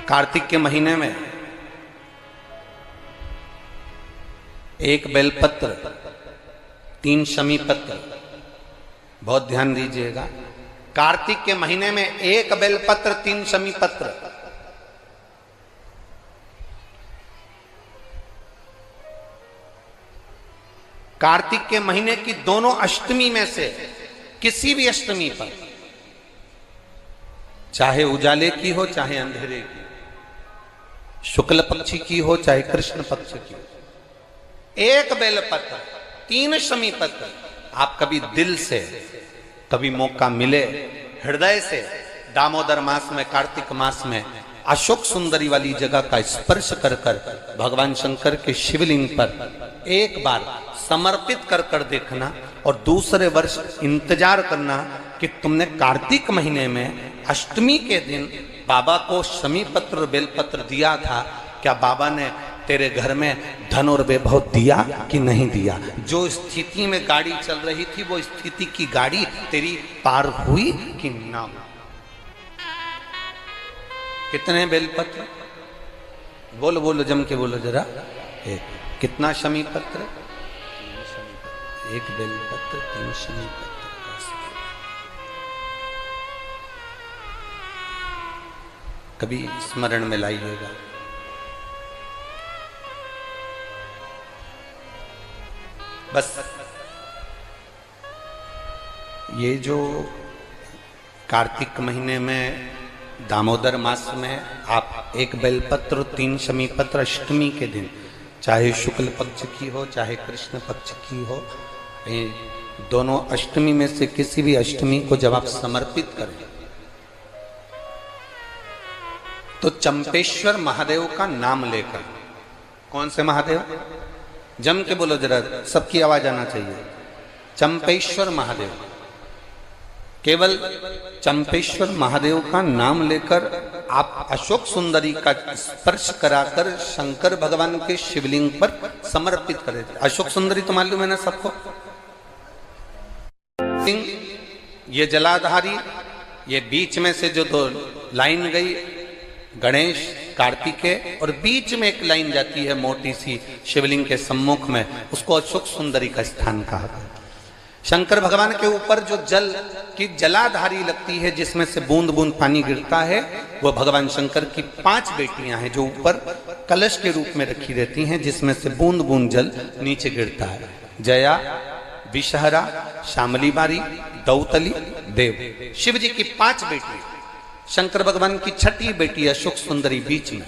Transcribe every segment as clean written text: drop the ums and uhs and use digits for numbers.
कार्तिक के महीने में एक बेलपत्र, 3 शमी पत्र, बहुत ध्यान दीजिएगा। कार्तिक के महीने में एक बेलपत्र, 3 शमी पत्र। कार्तिक के महीने की दोनों अष्टमी में से किसी भी अष्टमी पर, चाहे उजाले की हो चाहे अंधेरे की, शुक्ल पक्षी की हो चाहे कृष्ण पक्ष की, एक बेलपत्र, 3 शमी पत्र आप कभी दिल से, कभी मौका मिले हृदय से, दामोदर मास में, कार्तिक मास में अशोक सुंदरी वाली जगह का स्पर्श कर कर भगवान शंकर के शिवलिंग पर एक बार समर्पित कर कर देखना, और दूसरे वर्ष इंतजार करना कि तुमने कार्तिक महीने में अष्टमी के दिन बाबा को शमी पत्र और बेलपत्र दिया था, क्या बाबा ने तेरे घर में धन और वैभव दिया कि नहीं दिया? जो स्थिति में गाड़ी चल रही थी वो स्थिति की गाड़ी तेरी पार हुई कि ना हुई? कितने बेलपत्र? बोलो बोलो, जम के बोलो जरा। एक। कितना शमी पत्र? 1 बेलपत्र, 3 शमी पत्र। कभी स्मरण में लाइएगा। बस ये जो कार्तिक महीने में दामोदर मास में आप 1 बेलपत्र, 3 शमी पत्र अष्टमी के दिन, चाहे शुक्ल पक्ष की हो चाहे कृष्ण पक्ष की हो, ये दोनों अष्टमी में से किसी भी अष्टमी को जब आप समर्पित करें तो चंपेश्वर महादेव का नाम लेकर, कौन से महादेव? जम के बोलो जरा, सबकी आवाज आना चाहिए। चंपेश्वर महादेव, केवल चंपेश्वर महादेव का नाम लेकर आप अशोक सुंदरी का स्पर्श कराकर शंकर भगवान के शिवलिंग पर समर्पित करें। अशोक सुंदरी तो मालूम है ना सबको? ये जलाधारी, ये बीच में से जो 2 लाइन गई, गणेश, कार्तिकेय, और बीच में एक लाइन जाती है मोटी सी शिवलिंग के सम्मुख में, उसको अशोक सुंदरी का स्थान कहा गया। शंकर भगवान के ऊपर जो जल की जलाधारी लगती है, जिसमें से बूंद बूंद पानी गिरता है, वो भगवान शंकर की 5 बेटियां हैं जो ऊपर कलश के रूप में रखी रहती हैं, जिसमें से बूंद बूंद जल नीचे गिरता है। जया, विषहरा, शामली बारी, दौतली, देव, शिव जी की 5 बेटी। शंकर भगवान की 6ठी बेटी अशोक सुंदरी बीच में।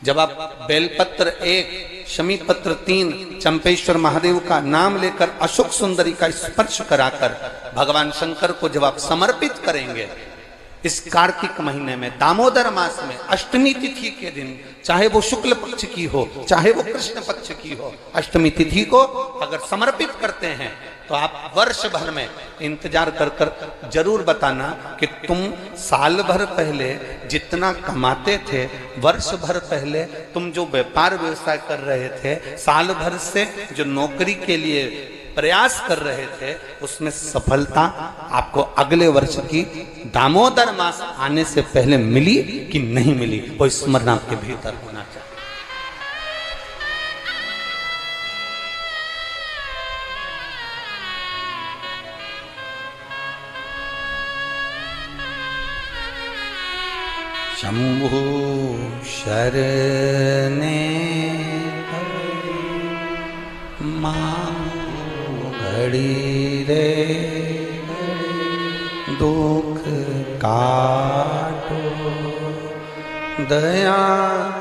जब आप बेलपत्र 1, शमी पत्र 3, चंपेश्वर महादेव का नाम लेकर अशोक सुंदरी का स्पर्श कराकर भगवान शंकर को जब आप समर्पित करेंगे इस कार्तिक महीने में, दामोदर मास में, अष्टमी तिथि के दिन, चाहे वो शुक्ल पक्ष की हो चाहे वो कृष्ण पक्ष की हो, अष्टमी तिथि को अगर समर्पित करते हैं तो आप वर्ष भर में इंतजार कर कर जरूर बताना कि तुम साल भर पहले जितना कमाते थे, वर्ष भर पहले तुम जो व्यापार व्यवसाय कर रहे थे, साल भर से जो नौकरी के लिए प्रयास कर रहे थे, उसमें सफलता आपको अगले वर्ष की दामोदर मास आने से पहले मिली कि नहीं मिली, वो स्मरण आपके भीतर होना चाहिए। शंभु शरणे मां घड़ी रे दुख काटो, दया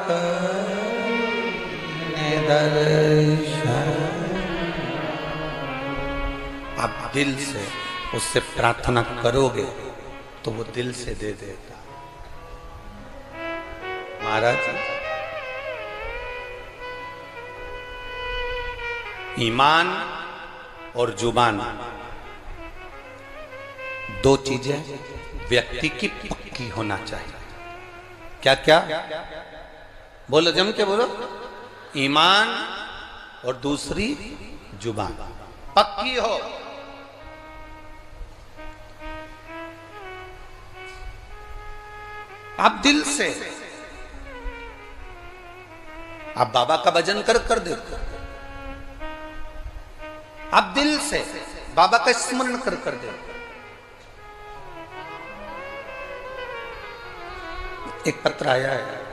करने दर्शन। आप दिल से उससे प्रार्थना करोगे तो वो दिल से दे देगा। महाराज, ईमान और जुबान 2 चीजें व्यक्ति की पक्की होना चाहिए। क्या क्या? बोलो, जम के बोलो। ईमान और दूसरी जुबान पक्की हो। आप दिल से आप बाबा का भजन कर कर देखो, आप दिल से बाबा का स्मरण कर कर देखो। एक पत्र आया है,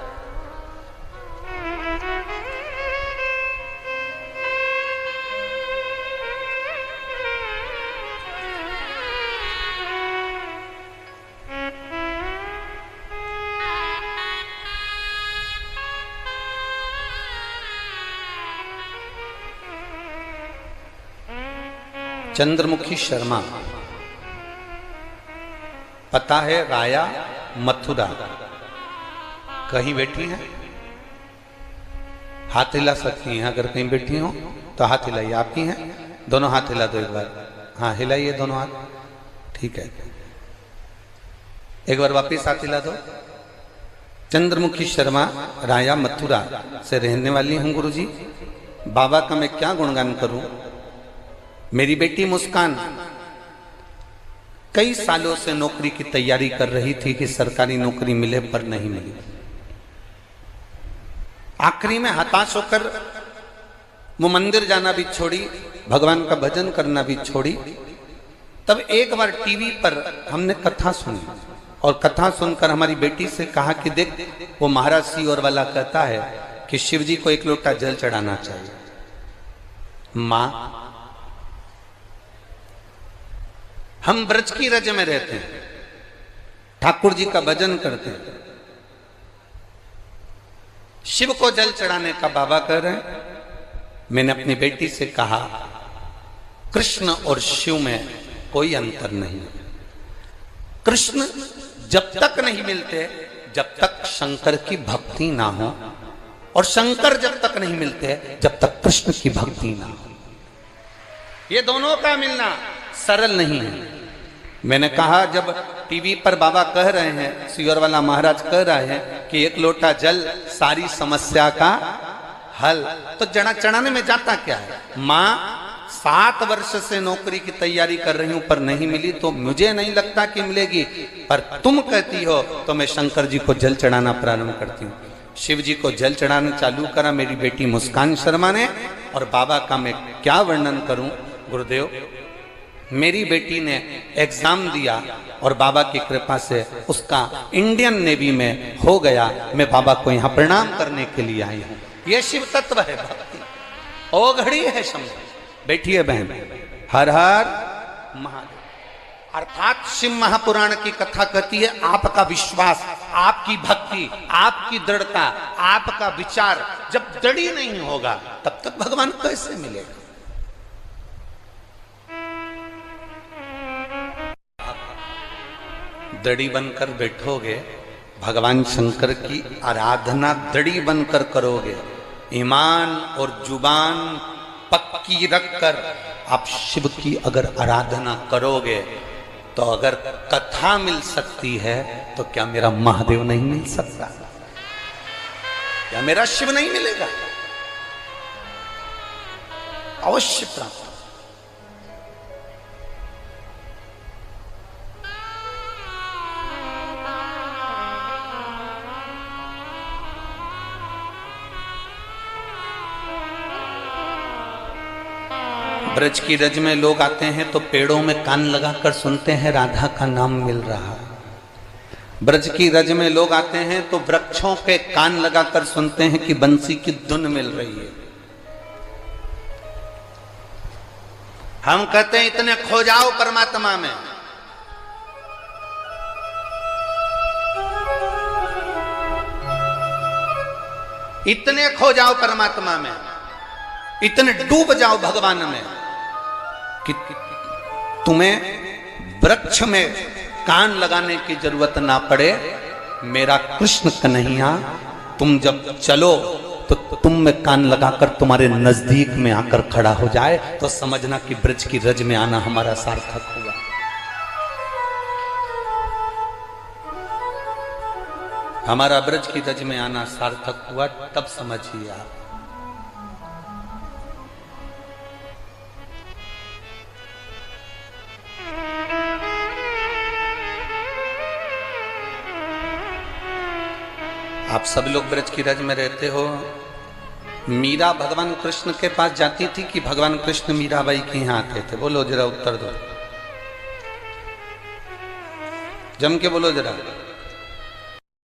चंद्रमुखी शर्मा, पता है राया मथुरा, कहीं बैठी हैं? हाथ हिला सकती हैं अगर कहीं बैठी हो तो हाथ हिलाइए। आपकी हैं? दोनों हाथ हिला दो एक बार। हाँ हिलाइए दोनों हाथ, ठीक है। एक बार वापिस हाथ हिला दो। चंद्रमुखी शर्मा, राया मथुरा से रहने वाली हूं गुरुजी। बाबा का मैं क्या गुणगान करूं। मेरी बेटी मुस्कान कई सालों से नौकरी की तैयारी कर रही थी कि सरकारी नौकरी मिले, पर नहीं मिली। आखिरी में हताश होकर वो मंदिर जाना भी छोड़ी, भगवान का भजन करना भी छोड़ी। तब एक बार टीवी पर हमने कथा सुनी और कथा सुनकर हमारी बेटी से कहा कि देख, वो महाराज सियोर वाला कहता है कि शिव जी को एक लोटा जल चढ़ाना चाहिए। मां, हम ब्रज की रज में रहते हैं, ठाकुर जी का भजन करते हैं, शिव को जल चढ़ाने का बाबा कह रहे हैं। मैंने अपनी बेटी से कहा, कृष्ण और शिव में कोई अंतर नहीं। कृष्ण जब तक नहीं मिलते जब तक शंकर की भक्ति ना हो, और शंकर जब तक नहीं मिलते जब तक कृष्ण की भक्ति ना हो। ये दोनों का मिलना सरल नहीं है। मैंने कहा, जब टीवी पर बाबा कह रहे हैं, सियोर वाला महाराज कह रहे हैं कि एक लोटा जल सारी समस्या का हल, तो जड़ा चढ़ाने में जाता क्या है। मां 7 वर्ष से नौकरी की तैयारी कर रही हूं पर नहीं मिली, तो मुझे नहीं लगता कि मिलेगी, पर तुम कहती हो तो मैं शंकर जी को जल चढ़ाना प्रारंभ करती हूँ। शिव जी को जल चढ़ाना चालू करा मेरी बेटी मुस्कान शर्मा ने। और बाबा का मैं क्या वर्णन करूं गुरुदेव। मेरी बेटी ने एग्जाम दिया और बाबा की कृपा से उसका इंडियन नेवी में हो गया। मैं बाबा को यहाँ प्रणाम करने के लिए आई हूँ। यह शिव तत्व है भक्ति, ओघड़ी है शंभु। बैठिए बहन। हर हर महादेव। अर्थात शिव महापुराण की कथा कहती है, आपका विश्वास, आपकी भक्ति, आपकी दृढ़ता, आपका विचार जब दृढ़ नहीं होगा तब तक भगवान कैसे मिलेगा। दड़ी बनकर बैठोगे, भगवान शंकर की आराधना दड़ी बनकर करोगे, ईमान और जुबान पक्की रखकर आप शिव की अगर आराधना करोगे, तो अगर कथा मिल सकती है तो क्या मेरा महादेव नहीं मिल सकता? क्या मेरा शिव नहीं मिलेगा? अवश्य प्राप्त। ब्रज की रज में लोग आते हैं तो पेड़ों में कान लगाकर सुनते हैं राधा का नाम मिल रहा है। ब्रज की रज में लोग आते हैं तो वृक्षों के कान लगाकर सुनते हैं कि बंसी की धुन मिल रही है। हम कहते हैं इतने खो जाओ परमात्मा में। इतने खो जाओ परमात्मा में, इतने डूब जाओ भगवान में कि तुम्हें वृक्ष में कान लगाने की जरूरत ना पड़े। मेरा कृष्ण कन्हैया तुम जब चलो तो तुम में कान लगाकर तुम्हारे नजदीक में आकर खड़ा हो जाए, तो समझना कि ब्रज की रज में आना हमारा सार्थक हुआ। हमारा ब्रज की रज में आना सार्थक हुआ, तब समझिए आप। आप सब लोग ब्रज की रज में रहते हो, मीरा भगवान कृष्ण के पास जाती थी कि भगवान कृष्ण मीराबाई के यहाँ आते थे? बोलो जरा, उत्तर दो, जम के बोलो जरा।